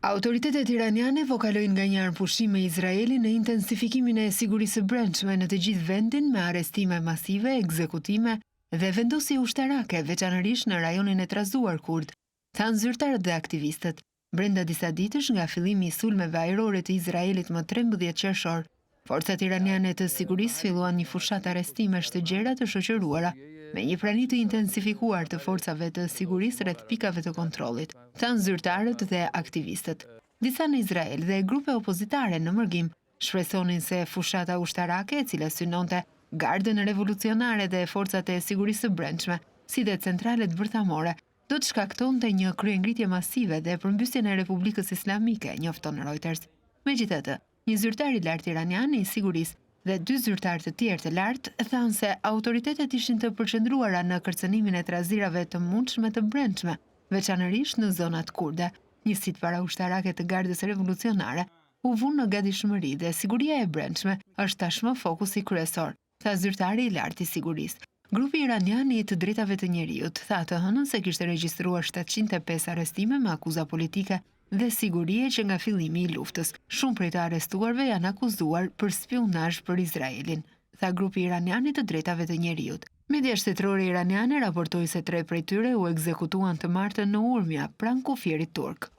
Autoritetet iraniane vokalojnë nga një armëpushim me Izraelin në intensifikimin e sigurisë së brendshme në të gjithë vendin me arrestime masive, ekzekutime dhe vendosje ushtarake, veçanërisht në rajonin e trazuar kurd, thanë zyrtarët dhe aktivistët. Brenda disa ditësh nga fillimi i sulmeve ajrore të Izraelit më 13 qershor, forcat iraniane të sigurisë filluan një fushat arrestimesh të gjera të shoqëruara me një prani të intensifikuar të forcave të sigurisë rreth pikave të kontrollit, thanë zyrtarët dhe aktivistët. Disa në Izrael dhe grupe opozitare në mërgim shpresonin se fushata ushtarake, e cila synonte Gardën Revolucionare dhe forcat e sigurisë së brendshme, si dhe centralet bërthamore, do të shkaktonte një kryengritje masive dhe përmbysjen e Republikës Islamike, njofton Reuters. Megjithatë, një zyrtar i lartë iranian i sigurisë dhe 2 zyrtarë të tjerë të lartë thanë se autoritetet ishin të përqendruara në kërcënimin e trazirave të mundshme të brendshme, veçanërisht në zonat kurde. Njësitë paraushtarake të Gardës Revolucionare u vunë në gatishmëri dhe siguria e brendshme është tashmë fokusi kryesor, tha zyrtari i lartë i sigurisë. Grupi iranian i të drejtave të njeriut tha të hënën se kishte regjistruar 705 arrestime me akuza politike dhe sigurie që nga fillimi i luftës. Shumë prej të arrestuarve janë akuzuar për spionazh për Izraelin, tha grupi iranian i të drejtave të njeriut. Media shtetërore iraniane raportoi se 3 prej tyre u ekzekutuan të martën në Urmia, pranë kufierit turk.